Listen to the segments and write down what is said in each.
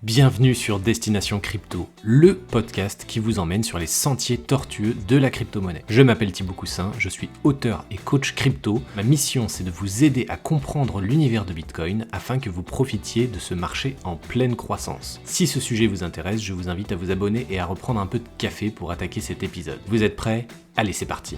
Bienvenue sur Destination Crypto, le podcast qui vous emmène sur les sentiers tortueux de la crypto-monnaie. Je m'appelle Thibaut Coussin, je suis auteur et coach crypto. Ma mission, c'est de vous aider à comprendre l'univers de Bitcoin afin que vous profitiez de ce marché en pleine croissance. Si ce sujet vous intéresse, je vous invite à vous abonner et à reprendre un peu de café pour attaquer cet épisode. Vous êtes prêts ? Allez, c'est parti.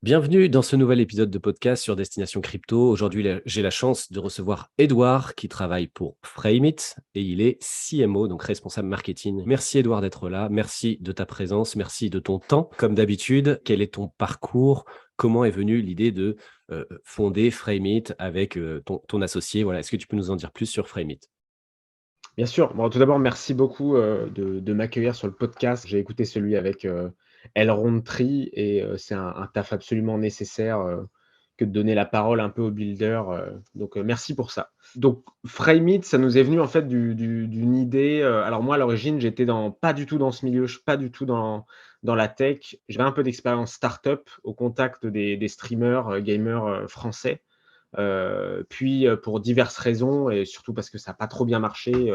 Bienvenue dans ce nouvel épisode de podcast sur Destination Crypto. Aujourd'hui, j'ai la chance de recevoir Edouard qui travaille pour Frame.it et il est CMO, donc responsable marketing. Merci Edouard d'être là, merci de ta présence, merci de ton temps. Comme d'habitude, quel est ton parcours ? Comment est venue l'idée de fonder Frame.it avec ton associé ? Voilà, est-ce que tu peux nous en dire plus sur Frame.it ? Bien sûr. Bon, tout d'abord, merci beaucoup de m'accueillir sur le podcast. J'ai écouté celui avec Elrond Tree et c'est un taf absolument nécessaire que de donner la parole un peu aux builders. Donc, merci pour ça. Donc, Frame.it, ça nous est venu en fait d'une idée. Alors moi, à l'origine, j'étais pas du tout dans ce milieu, je suis pas du tout dans la tech. J'avais un peu d'expérience startup au contact des streamers, gamers français. Puis pour diverses raisons et surtout parce que ça n'a pas trop bien marché,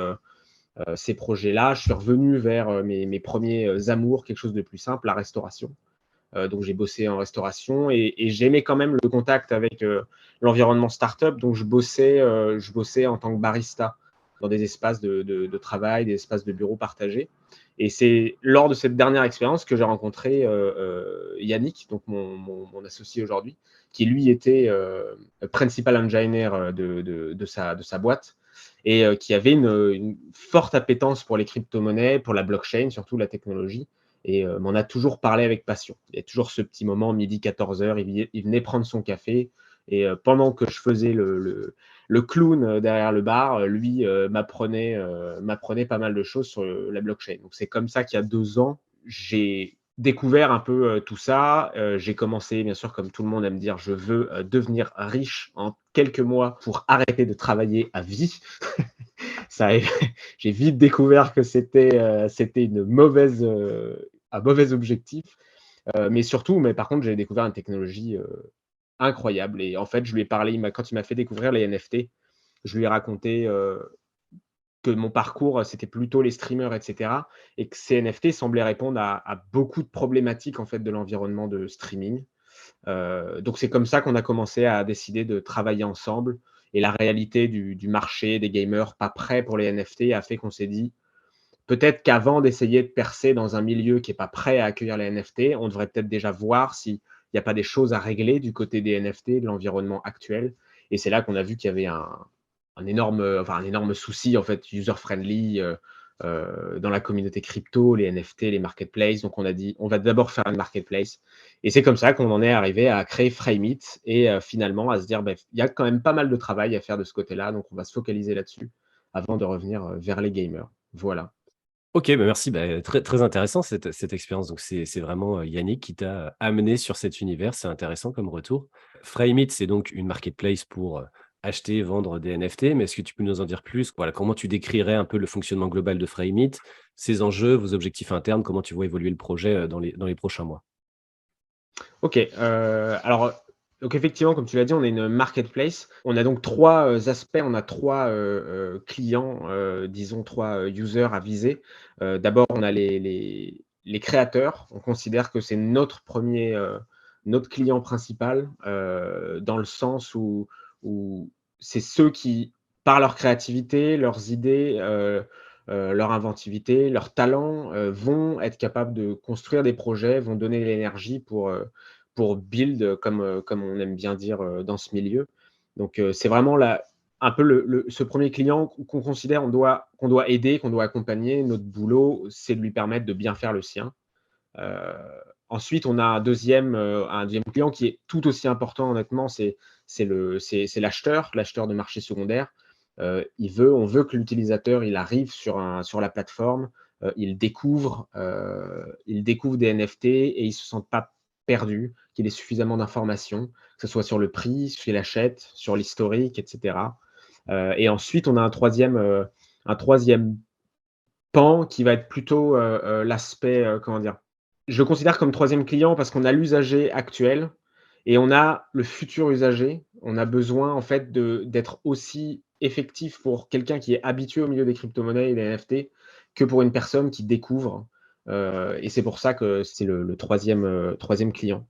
ces projets-là, je suis revenu vers mes premiers amours, quelque chose de plus simple, la restauration. Donc j'ai bossé en restauration et j'aimais quand même le contact avec l'environnement startup. Donc je bossais en tant que barista dans des espaces de travail, des espaces de bureaux partagés. Et c'est lors de cette dernière expérience que j'ai rencontré Yannick, donc mon associé aujourd'hui, qui lui était principal engineer de sa boîte et qui avait une forte appétence pour les crypto-monnaies, pour la blockchain, surtout la technologie. Et m'en a toujours parlé avec passion. Il y a toujours ce petit moment, midi 14h, il venait prendre son café. Et pendant que je faisais le clown derrière le bar, lui m'apprenait pas mal de choses sur la blockchain. Donc c'est comme ça qu'il y a 2 ans, j'ai découvert un peu tout ça. J'ai commencé, bien sûr, comme tout le monde, à me dire je veux devenir riche en quelques mois pour arrêter de travailler à vie. Ça, j'ai vite découvert que c'était un mauvais objectif. Mais par contre, j'ai découvert une technologie incroyable. Et en fait, je lui ai parlé, quand il m'a fait découvrir les NFT, je lui ai raconté que mon parcours, c'était plutôt les streamers, etc. Et que ces NFT semblaient répondre à beaucoup de problématiques en fait, de l'environnement de streaming. Donc c'est comme ça qu'on a commencé à décider de travailler ensemble. Et la réalité du marché des gamers pas prêts pour les NFT a fait qu'on s'est dit peut-être qu'avant d'essayer de percer dans un milieu qui n'est pas prêt à accueillir les NFT, on devrait peut-être déjà voir s'il n'y a pas des choses à régler du côté des NFT, de l'environnement actuel. Et c'est là qu'on a vu qu'il y avait un énorme souci en fait user-friendly dans la communauté crypto, les NFT, les marketplaces. Donc on a dit on va d'abord faire une marketplace. Et c'est comme ça qu'on en est arrivé à créer Frame.it et finalement à se dire il y a quand même pas mal de travail à faire de ce côté-là, donc on va se focaliser là-dessus avant de revenir vers les gamers. Voilà. Ok, merci, très, très intéressant cette expérience. Donc c'est vraiment Yannick qui t'a amené sur cet univers, c'est intéressant comme retour. Frame.it, c'est donc une marketplace pour acheter, vendre des NFT, mais est-ce que tu peux nous en dire plus ? Voilà, comment tu décrirais un peu le fonctionnement global de Frame.it, ses enjeux, vos objectifs internes, comment tu vois évoluer le projet dans les prochains mois ? Ok, alors donc effectivement, comme tu l'as dit, on est une marketplace. On a donc 3 aspects, on a 3 clients, disons 3 users à viser. D'abord, on a les créateurs. On considère que c'est notre client principal, dans le sens où c'est ceux qui, par leur créativité, leurs idées, leur inventivité, leur talent, vont être capables de construire des projets, vont donner l'énergie pour build, comme on aime bien dire dans ce milieu. Donc, c'est vraiment un peu ce premier client qu'on considère qu'on doit aider, qu'on doit accompagner. Notre boulot, c'est de lui permettre de bien faire le sien. Euh, Ensuite, on a un deuxième client qui est tout aussi important, honnêtement, c'est l'acheteur de marché secondaire. On veut que l'utilisateur il arrive sur la plateforme, il découvre des NFT et il ne se sente pas perdu, qu'il ait suffisamment d'informations, que ce soit sur le prix, sur qu'il achète, sur l'historique, etc. Et ensuite, on a un troisième pan qui va être plutôt l'aspect, comment dire, Je le considère comme troisième client parce qu'on a l'usager actuel et on a le futur usager. On a besoin en fait d'être aussi effectif pour quelqu'un qui est habitué au milieu des crypto-monnaies et des NFT que pour une personne qui découvre, et c'est pour ça que c'est le 3e client.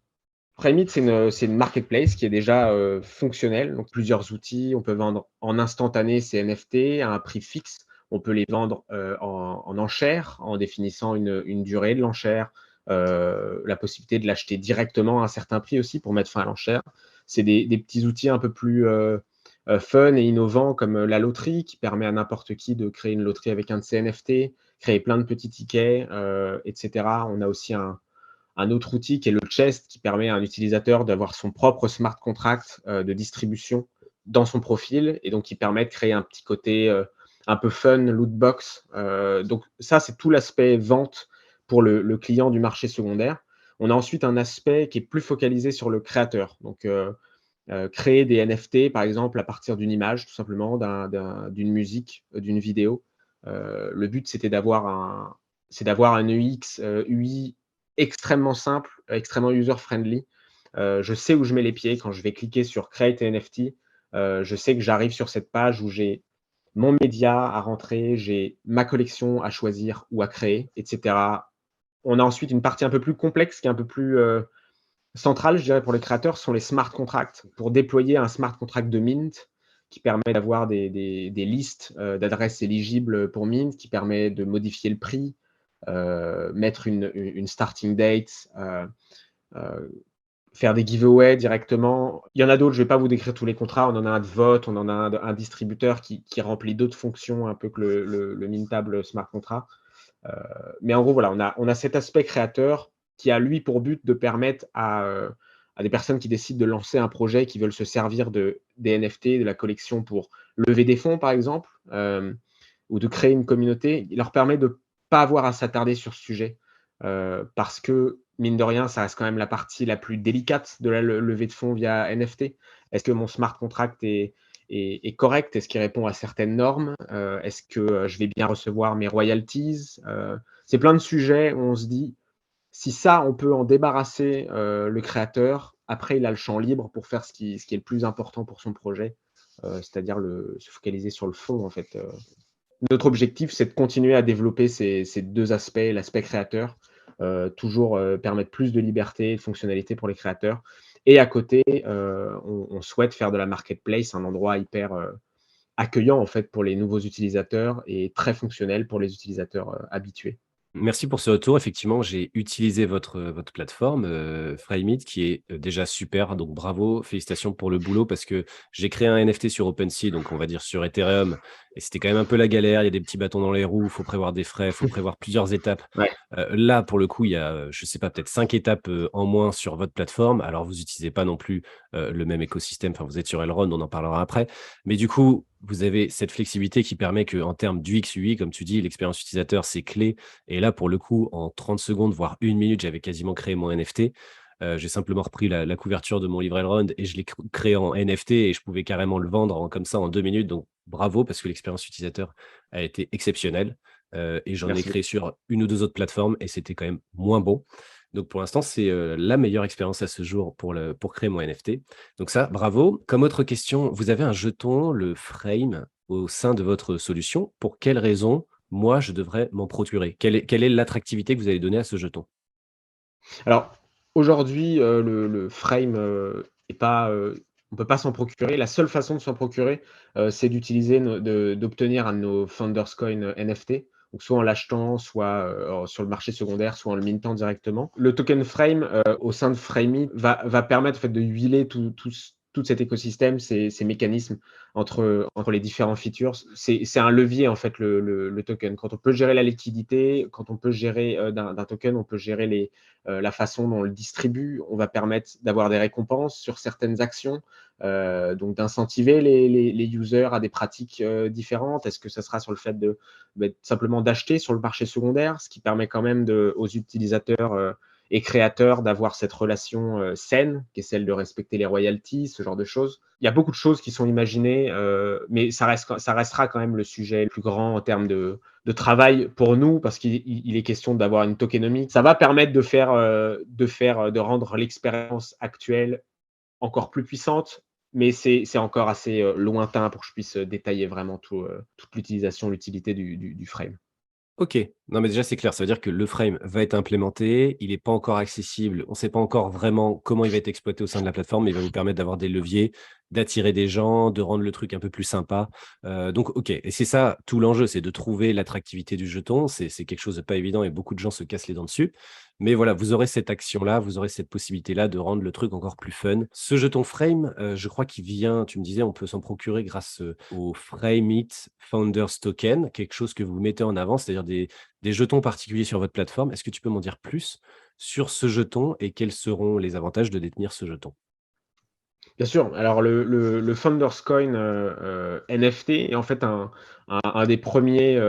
Fremit, c'est une marketplace qui est déjà, fonctionnelle, donc plusieurs outils. On peut vendre en instantané ces NFT à un prix fixe. On peut les vendre, en enchères, en définissant une durée de l'enchère, la possibilité de l'acheter directement à un certain prix aussi pour mettre fin à l'enchère. C'est des petits outils un peu plus, fun et innovants comme, la loterie qui permet à n'importe qui de créer une loterie avec un de ces NFT, créer plein de petits tickets, et cetera. On a aussi un autre outil qui est le Chest, qui permet à un utilisateur d'avoir son propre smart contract de distribution dans son profil, et donc qui permet de créer un petit côté un peu fun, lootbox. Donc ça, c'est tout l'aspect vente pour le client du marché secondaire. On a ensuite un aspect qui est plus focalisé sur le créateur. Donc, créer des NFT, par exemple, à partir d'une image, tout simplement, d'une musique, d'une vidéo. Le but, c'est d'avoir un UX, UI extrêmement simple, extrêmement user-friendly. Je sais où je mets les pieds quand je vais cliquer sur Create NFT. Je sais que j'arrive sur cette page où j'ai mon média à rentrer, j'ai ma collection à choisir ou à créer, etc. On a ensuite une partie un peu plus complexe qui est un peu plus centrale, je dirais, pour les créateurs, sont les smart contracts. Pour déployer un smart contract de Mint qui permet d'avoir des listes d'adresses éligibles pour Mint, qui permet de modifier le prix, mettre une starting date, euh, faire des giveaways directement. Il y en a d'autres, je ne vais pas vous décrire tous les contrats. On en a un de vote, on en a un distributeur qui remplit d'autres fonctions un peu que le Mintable smart contract. Mais en gros, voilà, on a cet aspect créateur qui a, lui, pour but de permettre à des personnes qui décident de lancer un projet, qui veulent se servir des NFT, de la collection pour lever des fonds, par exemple, ou de créer une communauté. Il leur permet de ne pas avoir à s'attarder sur ce sujet, parce que, mine de rien, ça reste quand même la partie la plus délicate de la levée de fonds via NFT. Est-ce que mon smart contract est correct? Est-ce qu'il répond à certaines normes? Est-ce que je vais bien recevoir mes royalties? C'est plein de sujets où on se dit, si ça, on peut en débarrasser le créateur, après, il a le champ libre pour faire ce qui est le plus important pour son projet, c'est-à-dire se focaliser sur le fond, en fait. Notre objectif, c'est de continuer à développer ces deux aspects, l'aspect créateur, toujours permettre plus de liberté et de fonctionnalité pour les créateurs. Et à côté, on souhaite faire de la marketplace un endroit hyper accueillant en fait pour les nouveaux utilisateurs et très fonctionnel pour les utilisateurs habitués. Merci pour ce retour. Effectivement, j'ai utilisé votre plateforme, Frymit, qui est, déjà super, donc bravo, félicitations pour le boulot parce que j'ai créé un NFT sur OpenSea, donc on va dire sur Ethereum, et c'était quand même un peu la galère. Il y a des petits bâtons dans les roues, il faut prévoir des frais, il faut prévoir plusieurs étapes. Ouais, Là, pour le coup, il y a, je sais pas, peut-être 5 étapes, en moins sur votre plateforme. Alors vous utilisez pas non plus, le même écosystème, enfin vous êtes sur Elrond, on en parlera après. Mais du coup, vous avez cette flexibilité qui permet qu'en termes d'UX, UI, comme tu dis, l'expérience utilisateur, c'est clé. Et là, pour le coup, en 30 secondes, voire 1 minute, j'avais quasiment créé mon NFT. J'ai simplement repris la couverture de mon livre Elrond et je l'ai créé en NFT et je pouvais carrément le vendre comme ça en 2 minutes. Donc bravo, parce que l'expérience utilisateur a été exceptionnelle. Et j'en ai merci créé beaucoup. sur une ou deux autres plateformes et c'était quand même moins bon. Donc pour l'instant, c'est la meilleure expérience à ce jour pour créer mon NFT. Donc ça, bravo. Comme autre question, vous avez un jeton, le Frame, au sein de votre solution. Pour quelle raison moi, je devrais m'en procurer? Quelle est l'attractivité que vous allez donner à ce jeton? Alors aujourd'hui, le frame est pas, on peut pas s'en procurer. La seule façon de s'en procurer, c'est d'utiliser d'obtenir un de nos Founders Coin NFT, donc soit en l'achetant, soit sur le marché secondaire, soit en le mintant directement. Le token Frame au sein de Framey va permettre en fait de huiler tout cet écosystème, ces mécanismes entre les différents features. C'est un levier en fait le token. Quand on peut gérer la liquidité, quand on peut gérer d'un token, on peut gérer la façon dont on le distribue. On va permettre d'avoir des récompenses sur certaines actions, donc d'incentiver les users à des pratiques différentes. Est-ce que ça sera sur le fait simplement d'acheter sur le marché secondaire, ce qui permet quand même aux utilisateurs et créateur d'avoir cette relation saine, qui est celle de respecter les royalties, ce genre de choses. Il y a beaucoup de choses qui sont imaginées, mais ça restera quand même le sujet le plus grand en termes de travail pour nous, parce qu'il est question d'avoir une tokenomics. Ça va permettre de rendre l'expérience actuelle encore plus puissante, mais c'est encore assez lointain pour que je puisse détailler vraiment toute l'utilisation, l'utilité du frame. OK. Non, mais déjà, c'est clair. Ça veut dire que le frame va être implémenté. Il est pas encore accessible. On sait pas encore vraiment comment il va être exploité au sein de la plateforme, mais il va vous permettre d'avoir des leviers, d'attirer des gens, de rendre le truc un peu plus sympa. Donc OK, et c'est ça tout l'enjeu, c'est de trouver l'attractivité du jeton. C'est quelque chose de pas évident et beaucoup de gens se cassent les dents dessus. Mais voilà, vous aurez cette action-là, vous aurez cette possibilité-là de rendre le truc encore plus fun. Ce jeton Frame, je crois qu'il vient tu me disais, on peut s'en procurer grâce, au Frame-it Founders Token, quelque chose que vous mettez en avant, c'est-à-dire des jetons particuliers sur votre plateforme. Est-ce que tu peux m'en dire plus sur ce jeton et quels seront les avantages de détenir ce jeton? Bien sûr, alors le Founders Coin, NFT est en fait un des premières,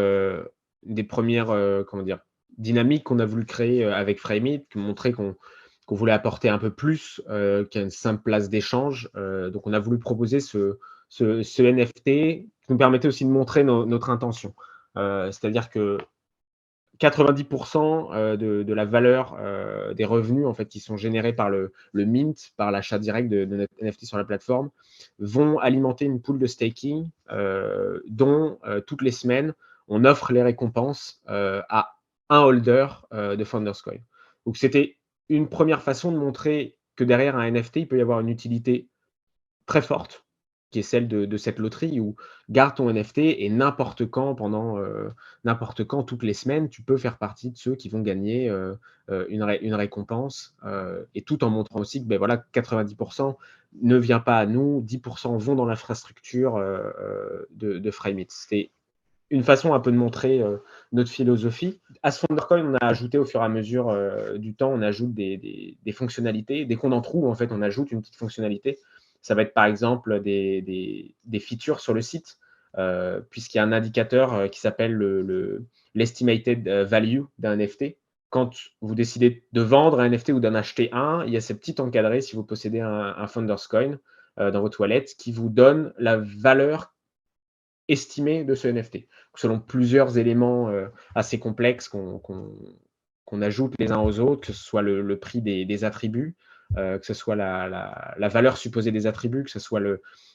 comment dire? Dynamiques qu'on a voulu créer, avec Frame.it, qui montrait qu'on voulait apporter un peu plus, qu'une simple place d'échange. Donc on a voulu proposer ce NFT qui nous permettait aussi de montrer notre intention. C'est-à-dire que 90 de la valeur, des revenus en fait qui sont générés par le mint, par l'achat direct de notre NFT sur la plateforme, vont alimenter une pool de staking, dont, toutes les semaines, on offre les récompenses, à un holder, de Founders Coin. Donc c'était une première façon de montrer que derrière un NFT, il peut y avoir une utilité très forte, qui est celle de cette loterie où garde ton NFT et n'importe quand, toutes les semaines, tu peux faire partie de ceux qui vont gagner, une récompense, et tout en montrant aussi que, beh, voilà, 90 ne vient pas à nous, 10 vont dans l'infrastructure, de Frame.it. C'était une façon un peu de montrer, notre philosophie. À ce Foundercoin, on a ajouté au fur et à mesure, du temps, on ajoute des fonctionnalités. Dès qu'on en trouve, en fait, on ajoute une petite fonctionnalité. Ça va être par exemple des features sur le site, puisqu'il y a un indicateur, qui s'appelle l'estimated value d'un NFT. Quand vous décidez de vendre un NFT ou d'en acheter un, il y a ces petits encadrés, si vous possédez un Founders Coin, dans votre wallet, qui vous donne la valeur estimé de ce NFT, selon plusieurs éléments assez complexes qu'on ajoute les uns aux autres, que ce soit le prix des attributs, que ce soit la valeur supposée des attributs, que ce soit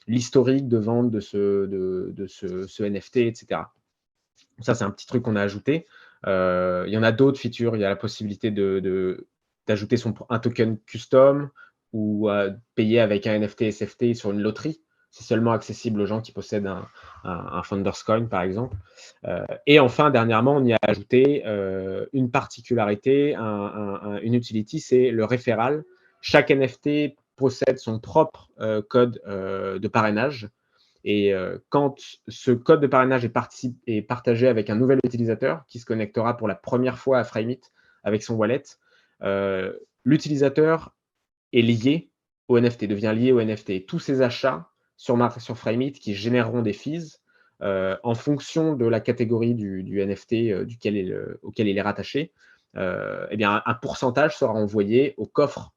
l'historique de vente de ce NFT, etc. Ça, c'est un petit truc qu'on a ajouté. Il y en a d'autres features. Il y a la possibilité d'ajouter un token custom ou payer avec un NFT SFT sur une loterie. C'est seulement accessible aux gens qui possèdent un Founders Coin, par exemple. Et enfin, dernièrement, on y a ajouté une particularité, une utility, c'est le référal. Chaque NFT possède son propre code de parrainage. Et quand ce code de parrainage est partagé avec un nouvel utilisateur qui se connectera pour la première fois à Frame.it avec son wallet, l'utilisateur est lié au NFT, devient lié au NFT. Tous ces achats sur Frame.it qui généreront des fees, en fonction de la catégorie du NFT auquel il est rattaché, eh bien, un pourcentage sera envoyé au coffre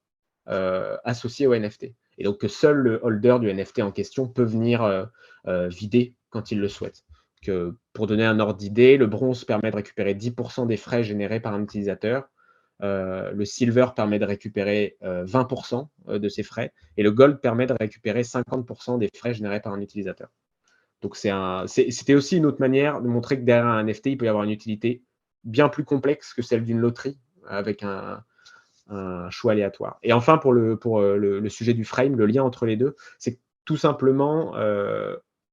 associé au NFT. Et donc que seul le holder du NFT en question peut venir vider quand il le souhaite. Pour donner un ordre d'idée, le bronze permet de récupérer 10% des frais générés par un utilisateur. Le silver permet de récupérer 20% de ses frais et le gold permet de récupérer 50% des frais générés par un utilisateur. Donc c'était aussi une autre manière de montrer que derrière un NFT, il peut y avoir une utilité bien plus complexe que celle d'une loterie avec un choix aléatoire. Et enfin, pour le sujet du frame, le lien entre les deux, c'est que tout simplement,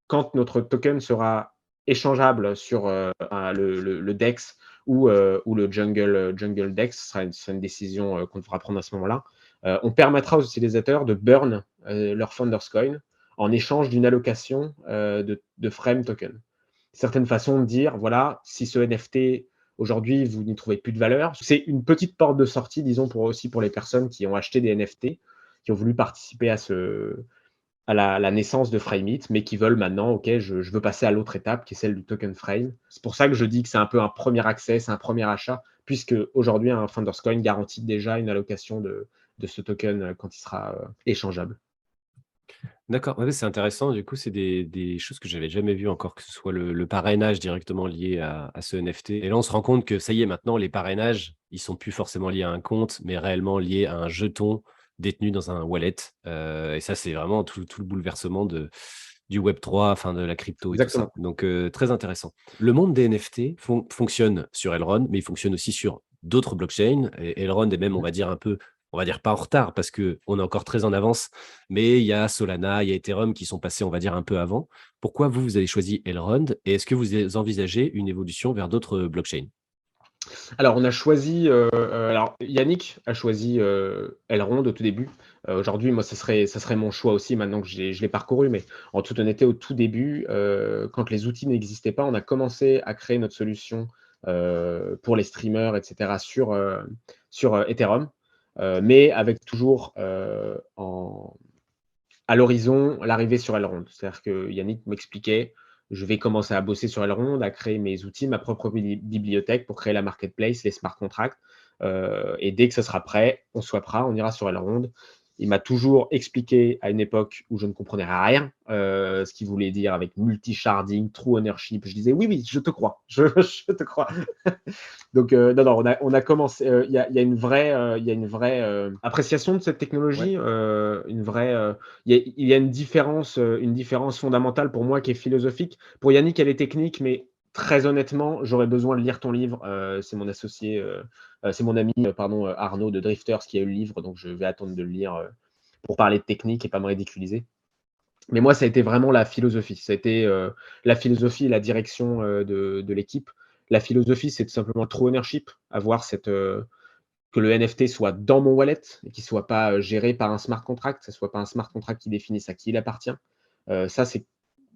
quand notre token sera échangeable sur le DEX ou le Jungle DEX, ce sera une décision qu'on devra prendre à ce moment-là, on permettra aux utilisateurs de burn leur Founders Coin en échange d'une allocation de frame token. Certaines façons de dire, voilà, si ce NFT aujourd'hui, vous n'y trouvez plus de valeur. C'est une petite porte de sortie, disons, aussi pour les personnes qui ont acheté des NFT, qui ont voulu participer à la naissance de Frame.it, mais qui veulent maintenant, OK, je veux passer à l'autre étape, qui est celle du token Frame. C'est pour ça que je dis que c'est un peu un premier accès, c'est un premier achat, puisque aujourd'hui un Founders Coin garantit déjà une allocation de ce token quand il sera échangeable. D'accord, ouais, c'est intéressant. Du coup, c'est des choses que j'avais jamais vues encore, que ce soit le parrainage directement lié à ce NFT. Et là, on se rend compte que ça y est, maintenant, les parrainages, ils sont plus forcément liés à un compte, mais réellement liés à un jeton détenu dans un wallet. Et ça, c'est vraiment tout le bouleversement du Web3, enfin de la crypto et tout ça. Exactement. Donc, très intéressant. Le monde des NFT fonctionne sur Elrond, mais il fonctionne aussi sur d'autres blockchains. Et Elrond est même, Mmh. on va dire pas en retard parce qu'on est encore très en avance, mais il y a Solana, il y a Ethereum qui sont passés, on va dire, un peu avant. Pourquoi vous avez choisi Elrond et est-ce que vous envisagez une évolution vers d'autres blockchains? Alors on a choisi, alors Yannick a choisi, Elrond au tout début. Aujourd'hui, moi, ça serait mon choix aussi maintenant que je l'ai parcouru, mais en toute honnêteté, au tout début, quand les outils n'existaient pas, on a commencé à créer notre solution, pour les streamers et cetera sur Ethereum, mais avec toujours, à l'horizon, l'arrivée sur Elrond. C'est-à-dire que Yannick m'expliquait: «Je vais commencer à bosser sur Elrond, à créer mes outils, ma propre bibliothèque pour créer la marketplace, les smart contracts, et dès que ce sera prêt, on swappera, on ira sur Elrond». Il m'a toujours expliqué à une époque où je ne comprenais rien, ce qu'il voulait dire avec multi-sharding, true ownership. Je disais: «Oui, oui, je te crois, je te crois». Donc, non, on a commencé. Il y a une vraie appréciation de cette Ouais. technologie, une vraie. Il y a une différence fondamentale pour moi qui est philosophique. Pour Yannick, elle est technique, mais très honnêtement, j'aurais besoin de lire ton livre. C'est mon associé, c'est mon ami, pardon, Arnaud de Drifters qui a eu le livre, donc je vais attendre de le lire pour parler de technique et pas me ridiculiser. Mais moi, ça a été vraiment la philosophie. Ça a été la philosophie et la direction de l'équipe. La philosophie, c'est tout simplement le true ownership, avoir que le NFT soit dans mon wallet et qu'il ne soit pas géré par un smart contract, que ce ne soit pas un smart contract qui définisse à qui il appartient. Ça, c'est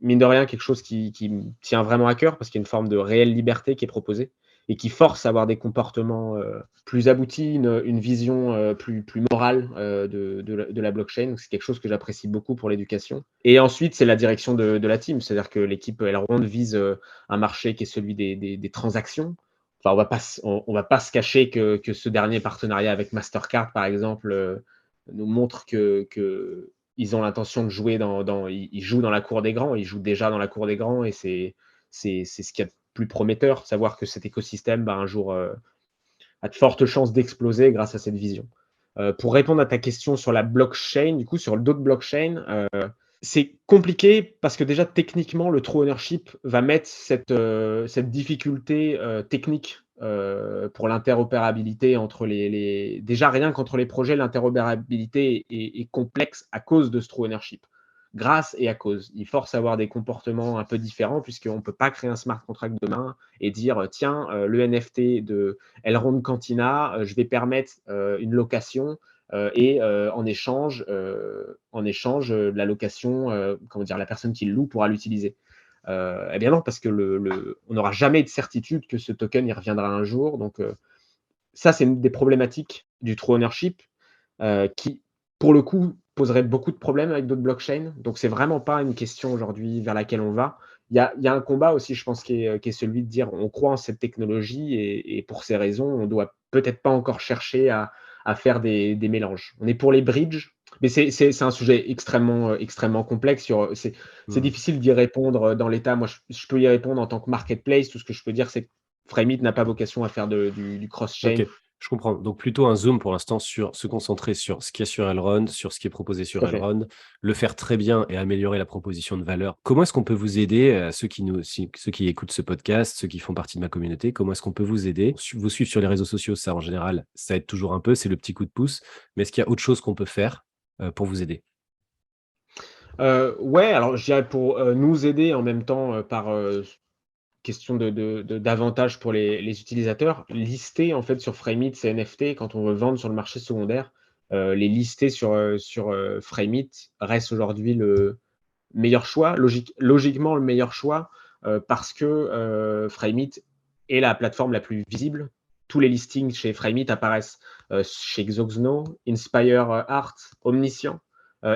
mine de rien quelque chose qui me tient vraiment à cœur parce qu'il y a une forme de réelle liberté qui est proposée et qui force à avoir des comportements plus aboutis, une vision plus morale de la blockchain. Donc, c'est quelque chose que j'apprécie beaucoup pour l'éducation. Et ensuite, c'est la direction de la team. C'est-à-dire que l'équipe Elrond vise un marché qui est celui des transactions. Enfin, on va pas se cacher que ce dernier partenariat avec Mastercard, par exemple, nous montre que ils ont l'intention de jouer ils jouent dans la cour des grands, ils jouent déjà dans la cour des grands et c'est ce qu'il y a de plus prometteur, savoir que cet écosystème, un jour, a de fortes chances d'exploser grâce à cette vision. Pour répondre à ta question sur la blockchain, du coup, sur d'autres blockchains, c'est compliqué parce que déjà techniquement, le true ownership va mettre cette difficulté technique pour l'interopérabilité entre déjà rien qu'entre les projets, l'interopérabilité est complexe à cause de ce true ownership. Grâce et à cause. Il force à avoir des comportements un peu différents puisqu'on ne peut pas créer un smart contract demain et dire tiens, le NFT de Elrond Cantina, je vais permettre une location et la location, comment dire, la personne qui le loue pourra l'utiliser. Eh bien non, parce que on n'aura jamais de certitude que ce token y reviendra un jour. Donc ça, c'est une des problématiques du true ownership qui, pour le coup, poserait beaucoup de problèmes avec d'autres blockchains. Donc c'est vraiment pas une question aujourd'hui vers laquelle on va. Il y a un combat aussi, je pense, qui est celui de dire on croit en cette technologie et pour ces raisons, on doit peut-être pas encore chercher à faire des mélanges. On est pour les bridges, mais c'est un sujet extrêmement complexe. C'est Mmh. difficile d'y répondre dans l'état. Moi, je peux y répondre en tant que marketplace. Tout ce que je peux dire, c'est que Frame n'a pas vocation à faire du OK, cross-chain. je comprends. Donc plutôt un zoom pour l'instant sur se concentrer sur ce qu'il y a sur Elrond, sur ce qui est proposé Tout sur à fait. Elrond, le faire très bien et améliorer la proposition de valeur. Comment est-ce qu'on peut vous aider, ceux qui écoutent ce podcast, ceux qui font partie de ma communauté, comment est-ce qu'on peut vous aider? Vous suivre sur les réseaux sociaux, ça en général, ça aide toujours un peu, c'est le petit coup de pouce. Mais est-ce qu'il y a autre chose qu'on peut faire, pour vous aider? Ouais, alors je dirais pour nous aider en même temps par question d'avantage pour les utilisateurs, lister en fait sur Frame.it ces NFT quand on veut vendre sur le marché secondaire, les lister sur Frame.it reste aujourd'hui le meilleur choix, logiquement le meilleur choix parce que Frame.it est la plateforme la plus visible. Tous les listings chez Frame.it apparaissent chez Xoxno, Inspire Art, Omniscient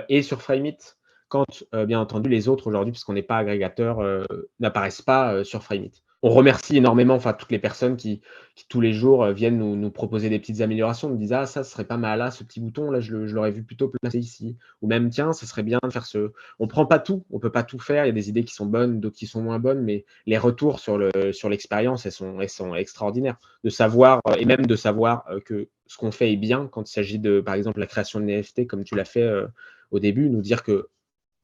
et sur Frame.it. Quand bien entendu les autres aujourd'hui, puisqu'on n'est pas agrégateur, n'apparaissent pas sur Frame.it. on remercie énormément, enfin, toutes les personnes qui tous les jours, viennent nous proposer des petites améliorations, nous disent: «Ah ça, ce serait pas mal là, ce petit bouton là, je l'aurais vu plutôt placé ici» ou même: «Tiens, ce serait bien de faire ce». On prend pas tout, on peut pas tout faire, il y a des idées qui sont bonnes, d'autres qui sont moins bonnes, mais les retours sur l'expérience, elles sont extraordinaires. De savoir, et même de savoir, que ce qu'on fait est bien quand il s'agit de, par exemple, la création de NFT comme tu l'as fait, au début, nous dire que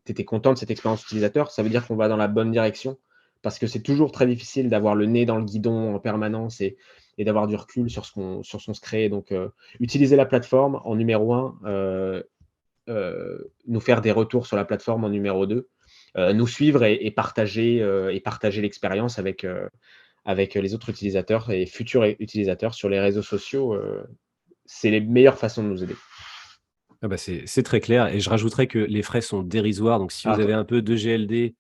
tu étais content de cette expérience utilisateur, ça veut dire qu'on va dans la bonne direction. Parce que c'est toujours très difficile d'avoir le nez dans le guidon en permanence et d'avoir du recul sur ce qu'on se crée. Donc, utiliser la plateforme en numéro un, nous faire des retours sur la plateforme en numéro 2, nous suivre et partager l'expérience avec les autres utilisateurs et futurs utilisateurs sur les réseaux sociaux. C'est les meilleures façons de nous aider. Ah bah, c'est très clair et je rajouterais que les frais sont dérisoires, donc si Ah, vous avez un peu de GLD,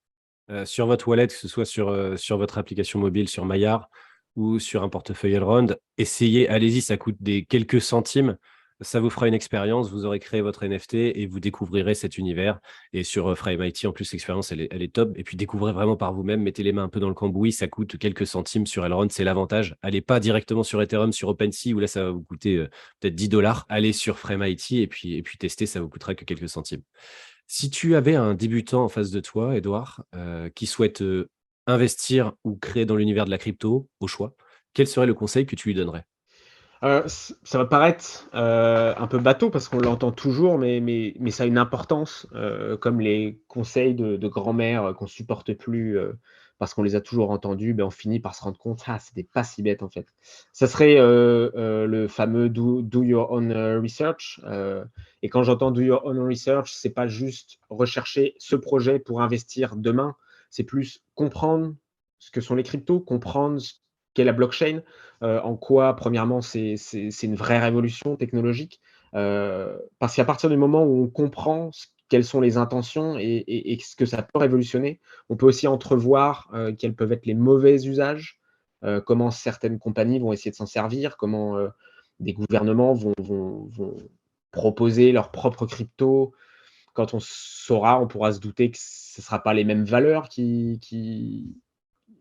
sur votre wallet, que ce soit sur votre application mobile, sur Maillard ou sur un portefeuille Elrond, essayez, allez-y, ça coûte des quelques centimes. Ça vous fera une expérience, vous aurez créé votre NFT et vous découvrirez cet univers et sur, FrameIT, en plus, l'expérience, elle est top et puis découvrez vraiment par vous-même, mettez les mains un peu dans le cambouis, ça coûte quelques centimes sur Elrond, c'est l'avantage. Allez pas directement sur Ethereum, sur OpenSea où là, ça va vous coûter, peut-être 10 $. Allez sur FrameIT et puis testez, ça vous coûtera que quelques centimes. Si tu avais un débutant en face de toi, Edouard, qui souhaite, investir ou créer dans l'univers de la crypto, au choix, quel serait le conseil que tu lui donnerais? Ça va paraître, un peu bateau parce qu'on l'entend toujours, mais ça a une importance, comme les conseils de grand-mère, qu'on supporte plus, parce qu'on les a toujours entendus, ben, on finit par se rendre compte: «Ah, c'était pas si bête, en fait». Ça serait, le fameux do your own, research, et quand j'entends do your own research, c'est pas juste rechercher ce projet pour investir demain, c'est plus comprendre ce que sont les cryptos, comprendre ce qu'est la blockchain, en quoi, premièrement, c'est une vraie révolution technologique, parce qu'à partir du moment où on comprend quelles sont les intentions et ce que ça peut révolutionner, on peut aussi entrevoir, quels peuvent être les mauvais usages, comment certaines compagnies vont essayer de s'en servir, comment, des gouvernements vont proposer leurs propres cryptos. Quand on saura, on pourra se douter que ce ne sera pas les mêmes valeurs qui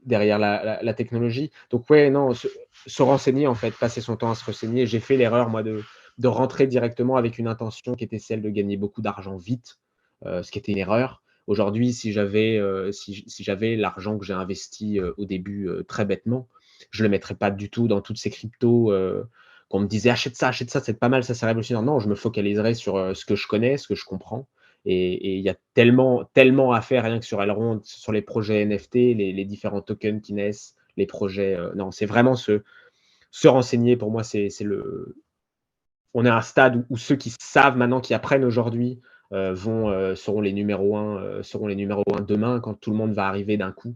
derrière la technologie. Donc ouais, non, se renseigner en fait, passer son temps à se renseigner. J'ai fait l'erreur moi de rentrer directement avec une intention qui était celle de gagner beaucoup d'argent vite, ce qui était une erreur. Aujourd'hui, si j'avais l'argent que j'ai investi, au début, très bêtement, je le mettrais pas du tout dans toutes ces cryptos, qu'on me disait: achète ça, c'est pas mal, ça, c'est révolutionnaire». Non, je me focaliserais sur, ce que je connais, ce que je comprends et il y a tellement à faire rien que sur Elrond, sur les projets NFT, les différents tokens qui naissent, les projets, non, c'est vraiment se renseigner pour moi, c'est le on est à un stade où ceux qui savent maintenant, qui apprennent aujourd'hui, seront les numéros 1 demain quand tout le monde va arriver d'un coup.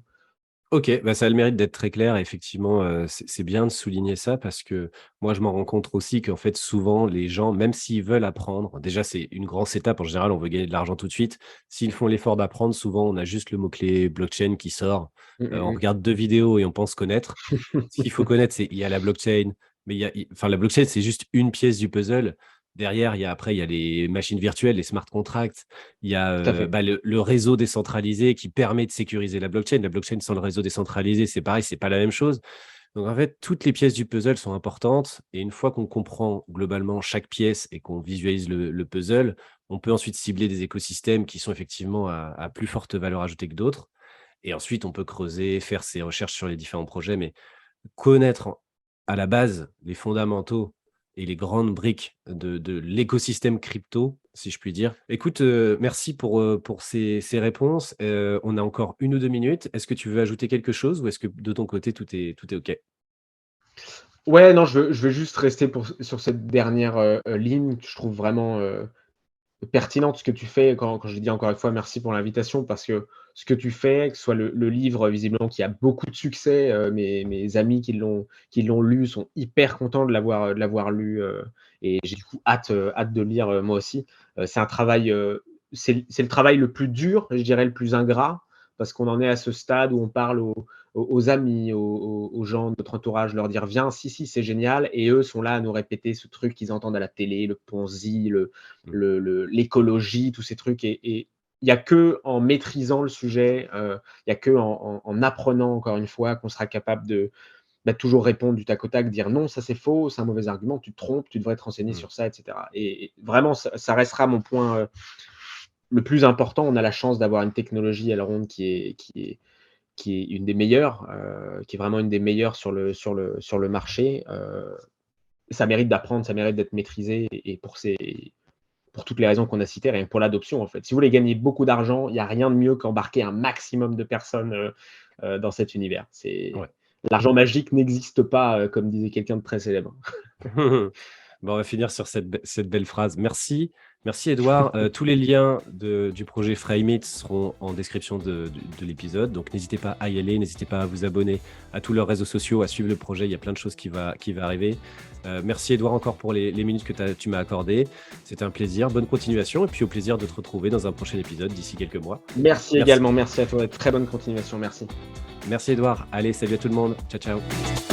OK, bah, ça a le mérite d'être très clair. Effectivement, c'est bien de souligner ça parce que moi, je m'en rends compte aussi qu'en fait, souvent, les gens, même s'ils veulent apprendre, déjà, c'est une grosse étape. En général, on veut gagner de l'argent tout de suite. S'ils font l'effort d'apprendre, souvent, on a juste le mot-clé blockchain qui sort. Mmh, On mmh regarde 2 vidéos et on pense connaître. Ce qu'il faut connaître, c'est il y a la blockchain, mais enfin, la blockchain, c'est juste une pièce du puzzle. Derrière, il y a les machines virtuelles, les smart contracts. Il y a, tout à fait. bah, le réseau décentralisé qui permet de sécuriser la blockchain. La blockchain sans le réseau décentralisé, c'est pareil, c'est pas la même chose. Donc en fait, toutes les pièces du puzzle sont importantes et une fois qu'on comprend globalement chaque pièce et qu'on visualise le puzzle, on peut ensuite cibler des écosystèmes qui sont effectivement à plus forte valeur ajoutée que d'autres et ensuite on peut creuser, faire ses recherches sur les différents projets mais connaître à la base les fondamentaux et les grandes briques de l'écosystème crypto, si je puis dire. Écoute, merci pour ces réponses. On a encore 1 ou 2 minutes. Est-ce que tu veux ajouter quelque chose ou est-ce que de ton côté tout est OK? Ouais, non, je veux juste rester sur cette dernière, ligne que je trouve vraiment, pertinente ce que tu fais quand je dis encore une fois merci pour l'invitation parce que ce que tu fais, que ce soit le livre visiblement qui a beaucoup de succès, mes amis qui l'ont lu sont hyper contents de l'avoir lu, et j'ai du coup hâte de le lire, moi aussi. C'est un travail, c'est le travail le plus dur, je dirais le plus ingrat, parce qu'on en est à ce stade où on parle aux amis, aux gens de notre entourage, leur dire: «Viens, si, c'est génial» et eux sont là à nous répéter ce truc qu'ils entendent à la télé, le Ponzi, Mmh. l'écologie, tous ces trucs et il n'y a qu'en maîtrisant le sujet, il n'y a qu'en apprenant encore une fois qu'on sera capable de, toujours répondre du tac au tac, dire: «Non, ça c'est faux, c'est un mauvais argument, tu te trompes, tu devrais te renseigner Mmh. sur ça» et cetera et vraiment ça restera mon point, le plus important. On a la chance d'avoir une technologie Elrond qui est une des meilleures, qui est vraiment une des meilleures sur le marché, ça mérite d'apprendre, ça mérite d'être maîtrisé et pour toutes les raisons qu'on a citées, rien que pour l'adoption, en fait. Si vous voulez gagner beaucoup d'argent, il y a rien de mieux qu'embarquer un maximum de personnes, dans cet univers. Ouais. L'argent magique n'existe pas, comme disait quelqu'un de très célèbre. Bon, on va finir sur cette belle phrase. Merci. Merci Edouard. Tous les liens du projet Frame It seront en description de l'épisode. Donc n'hésitez pas à y aller, n'hésitez pas à vous abonner à tous leurs réseaux sociaux, à suivre le projet. Il y a plein de choses qui va arriver. Merci Edouard encore pour les minutes que tu m'as accordées. C'était un plaisir. Bonne continuation et puis au plaisir de te retrouver dans un prochain épisode d'ici quelques mois. Merci Merci. également, merci à toi. Très bonne continuation, merci. Merci Edouard. Allez, salut à tout le monde. Ciao, ciao.